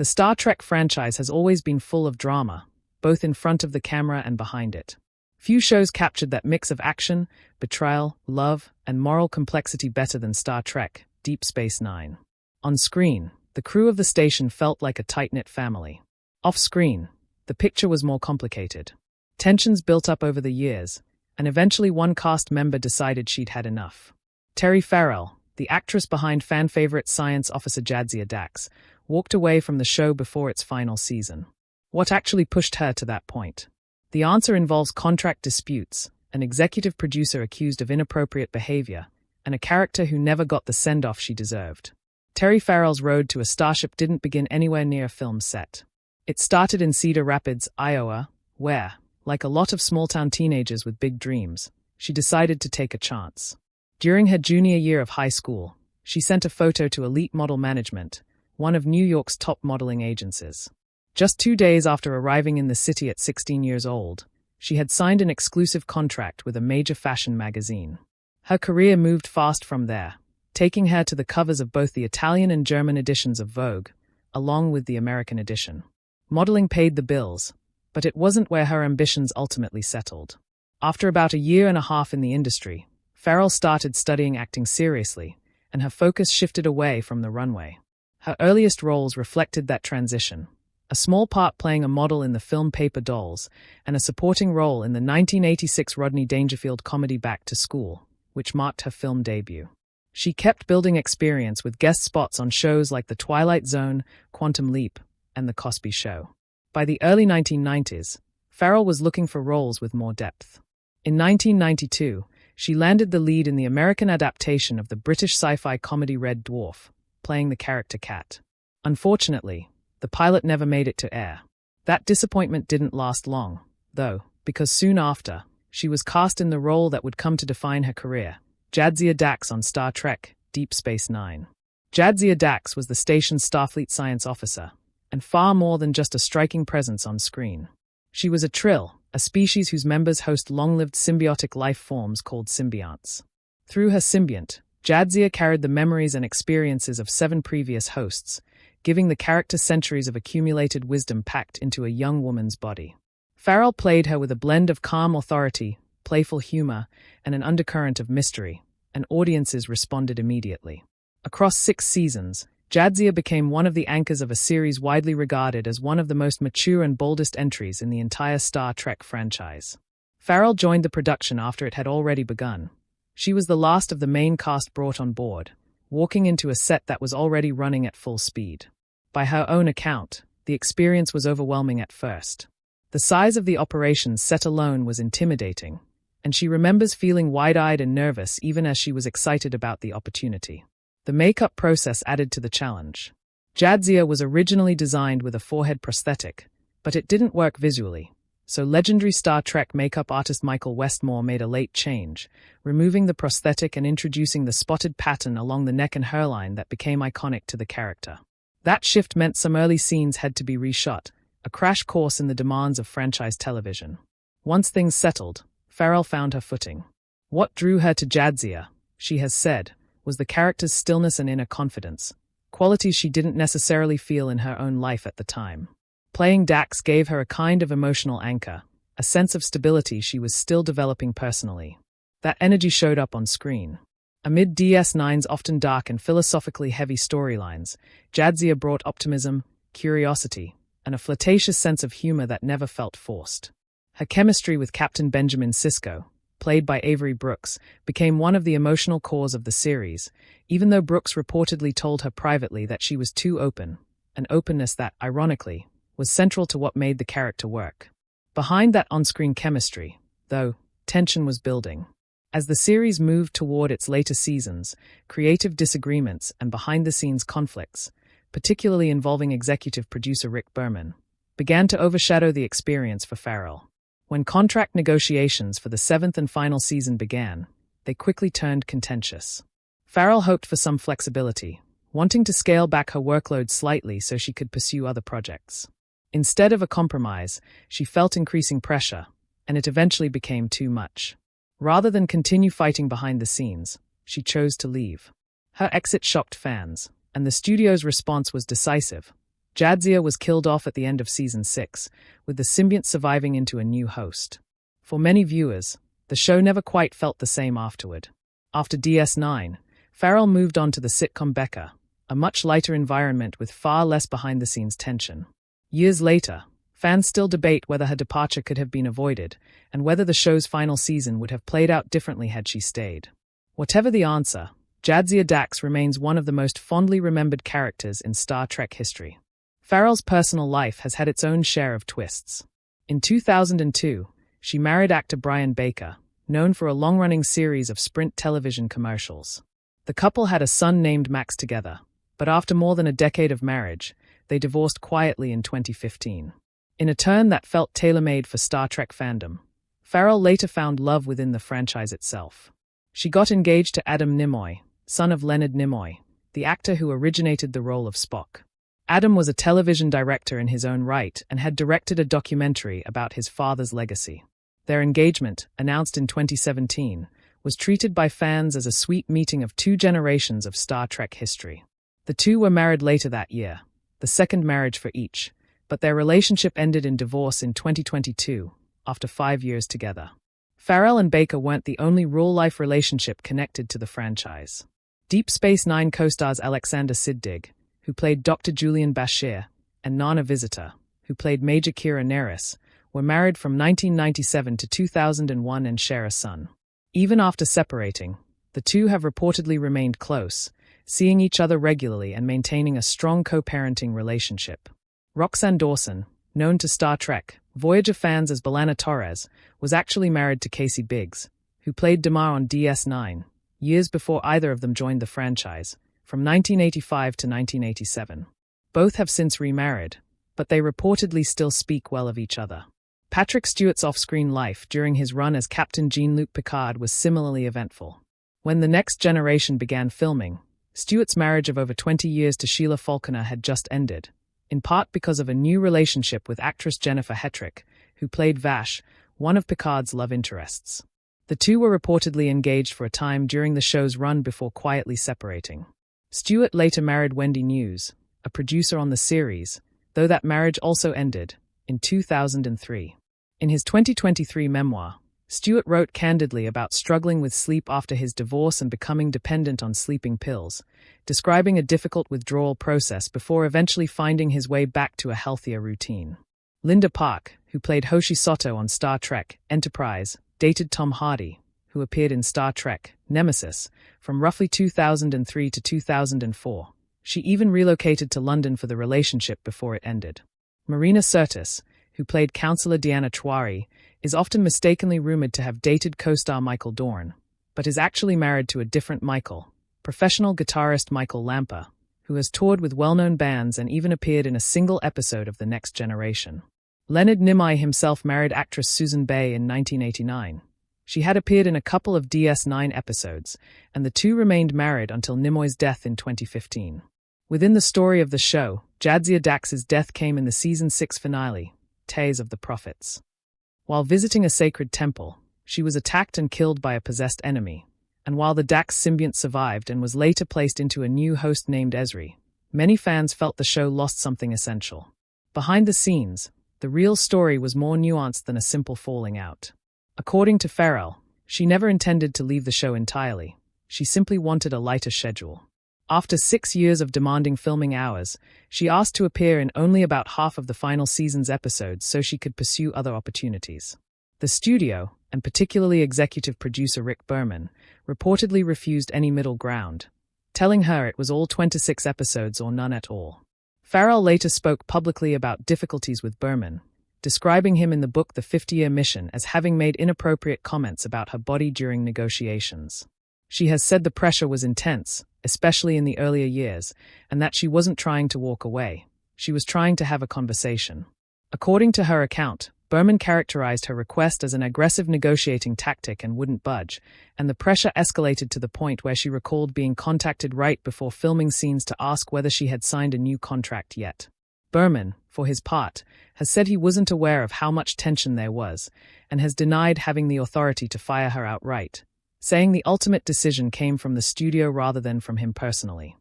The Star Trek franchise has always been full of drama, both in front of the camera and behind it. Few shows captured that mix of action, betrayal, love, and moral complexity better than Star Trek: Deep Space Nine. On screen, the crew of the station felt like a tight-knit family. Off-screen, the picture was more complicated. Tensions built up over the years, and eventually one cast member decided she'd had enough. Terry Farrell, the actress behind fan-favorite science officer Jadzia Dax, walked away from the show before its final season. What actually pushed her to that point? The answer involves contract disputes, an executive producer accused of inappropriate behavior, and a character who never got the send-off she deserved. Terry Farrell's road to a starship didn't begin anywhere near a film set. It started in Cedar Rapids, Iowa, where, like a lot of small-town teenagers with big dreams, she decided to take a chance. During her junior year of high school, she sent a photo to Elite Model Management, one of New York's top modeling agencies. Just 2 days after arriving in the city at 16 years old, she had signed an exclusive contract with a major fashion magazine. Her career moved fast from there, taking her to the covers of both the Italian and German editions of Vogue, along with the American edition. Modeling paid the bills, but it wasn't where her ambitions ultimately settled. After about a year and a half in the industry, Farrell started studying acting seriously, and her focus shifted away from the runway. Her earliest roles reflected that transition, a small part playing a model in the film Paper Dolls, and a supporting role in the 1986 Rodney Dangerfield comedy Back to School, which marked her film debut. She kept building experience with guest spots on shows like The Twilight Zone, Quantum Leap, and The Cosby Show. By the early 1990s, Farrell was looking for roles with more depth. In 1992, she landed the lead in the American adaptation of the British sci-fi comedy Red Dwarf, playing the character Cat. Unfortunately, the pilot never made it to air. That disappointment didn't last long, though, because soon after, she was cast in the role that would come to define her career, Jadzia Dax on Star Trek: Deep Space Nine. Jadzia Dax was the station's Starfleet science officer, and far more than just a striking presence on screen. She was a trill, a species whose members host long-lived symbiotic life forms called symbionts. Through her symbiont, Jadzia carried the memories and experiences of 7 previous hosts, giving the character centuries of accumulated wisdom packed into a young woman's body. Farrell played her with a blend of calm authority, playful humor, and an undercurrent of mystery, and audiences responded immediately. Across 6 seasons, Jadzia became one of the anchors of a series widely regarded as one of the most mature and boldest entries in the entire Star Trek franchise. Farrell joined the production after it had already begun. She was the last of the main cast brought on board, walking into a set that was already running at full speed. By her own account, the experience was overwhelming at first. The size of the operations set alone was intimidating, and she remembers feeling wide-eyed and nervous even as she was excited about the opportunity. The makeup process added to the challenge. Jadzia was originally designed with a forehead prosthetic, but it didn't work visually, so legendary Star Trek makeup artist Michael Westmore made a late change, removing the prosthetic and introducing the spotted pattern along the neck and hairline that became iconic to the character. That shift meant some early scenes had to be reshot, a crash course in the demands of franchise television. Once things settled, Farrell found her footing. What drew her to Jadzia, she has said, was the character's stillness and inner confidence, qualities she didn't necessarily feel in her own life at the time. Playing Dax gave her a kind of emotional anchor, a sense of stability she was still developing personally. That energy showed up on screen. Amid DS9's often dark and philosophically heavy storylines, Jadzia brought optimism, curiosity, and a flirtatious sense of humor that never felt forced. Her chemistry with Captain Benjamin Sisko, played by Avery Brooks, became one of the emotional cores of the series, even though Brooks reportedly told her privately that she was too open, an openness that, ironically, was central to what made the character work. Behind that on-screen chemistry, though, tension was building. As the series moved toward its later seasons, creative disagreements and behind-the-scenes conflicts, particularly involving executive producer Rick Berman, began to overshadow the experience for Farrell. When contract negotiations for the 7th and final season began, they quickly turned contentious. Farrell hoped for some flexibility, wanting to scale back her workload slightly so she could pursue other projects. Instead of a compromise, she felt increasing pressure, and it eventually became too much. Rather than continue fighting behind the scenes, she chose to leave. Her exit shocked fans, and the studio's response was decisive, Jadzia was killed off at the end of Season 6, with the symbiont surviving into a new host. For many viewers, the show never quite felt the same afterward. After DS9, Farrell moved on to the sitcom Becca, a much lighter environment with far less behind-the-scenes tension. Years later, fans still debate whether her departure could have been avoided, and whether the show's final season would have played out differently had she stayed. Whatever the answer, Jadzia Dax remains one of the most fondly remembered characters in Star Trek history. Farrell's personal life has had its own share of twists. In 2002, she married actor Brian Baker, known for a long-running series of Sprint television commercials. The couple had a son named Max together, but after more than a decade of marriage, they divorced quietly in 2015. In a turn that felt tailor-made for Star Trek fandom, Farrell later found love within the franchise itself. She got engaged to Adam Nimoy, son of Leonard Nimoy, the actor who originated the role of Spock. Adam was a television director in his own right and had directed a documentary about his father's legacy. Their engagement, announced in 2017, was treated by fans as a sweet meeting of two generations of Star Trek history. The two were married later that year, the second marriage for each, but their relationship ended in divorce in 2022, after 5 years together. Farrell and Baker weren't the only real-life relationship connected to the franchise. Deep Space Nine co-stars Alexander Siddig, who played Dr. Julian Bashir, and Nana Visitor, who played Major Kira Nerys, were married from 1997 to 2001 and share a son. Even after separating, the two have reportedly remained close, seeing each other regularly and maintaining a strong co-parenting relationship. Roxanne Dawson, known to Star Trek, Voyager fans as B'Elanna Torres, was actually married to Casey Biggs, who played Damar on DS9, years before either of them joined the franchise, from 1985 to 1987. Both have since remarried, but they reportedly still speak well of each other. Patrick Stewart's off-screen life during his run as Captain Jean-Luc Picard was similarly eventful. When The Next Generation began filming, Stewart's marriage of over 20 years to Sheila Falconer had just ended, in part because of a new relationship with actress Jennifer Hetrick, who played Vash, one of Picard's love interests. The two were reportedly engaged for a time during the show's run before quietly separating. Stewart later married Wendy News, a producer on the series, though that marriage also ended in 2003. In his 2023 memoir, Stewart wrote candidly about struggling with sleep after his divorce and becoming dependent on sleeping pills, describing a difficult withdrawal process before eventually finding his way back to a healthier routine. Linda Park, who played Hoshi Soto on Star Trek Enterprise, dated Tom Hardy, who appeared in Star Trek Nemesis from roughly 2003 to 2004. She even relocated to London for the relationship before it ended. Marina Sirtis, who played Counselor Deanna Trewari, is often mistakenly rumored to have dated co-star Michael Dorn, but is actually married to a different Michael, professional guitarist Michael Lamper, who has toured with well-known bands and even appeared in a single episode of The Next Generation. Leonard Nimoy himself married actress Susan Bay in 1989. She had appeared in a couple of DS9 episodes, and the two remained married until Nimoy's death in 2015. Within the story of the show, Jadzia Dax's death came in the Season 6 finale, Tales of the Prophets. While visiting a sacred temple, she was attacked and killed by a possessed enemy, and while the Dax symbiont survived and was later placed into a new host named Ezri, many fans felt the show lost something essential. Behind the scenes, the real story was more nuanced than a simple falling out. According to Farrell, she never intended to leave the show entirely. She simply wanted a lighter schedule. After 6 years of demanding filming hours, she asked to appear in only about half of the final season's episodes so she could pursue other opportunities. The studio, and particularly executive producer Rick Berman, reportedly refused any middle ground, telling her it was all 26 episodes or none at all. Farrell later spoke publicly about difficulties with Berman, describing him in the book The 50-Year Mission as having made inappropriate comments about her body during negotiations. She has said the pressure was intense, especially in the earlier years, and that she wasn't trying to walk away. She was trying to have a conversation. According to her account, Berman characterized her request as an aggressive negotiating tactic and wouldn't budge, and the pressure escalated to the point where she recalled being contacted right before filming scenes to ask whether she had signed a new contract yet. Berman, for his part, has said he wasn't aware of how much tension there was, and has denied having the authority to fire her outright, saying the ultimate decision came from the studio rather than from him personally.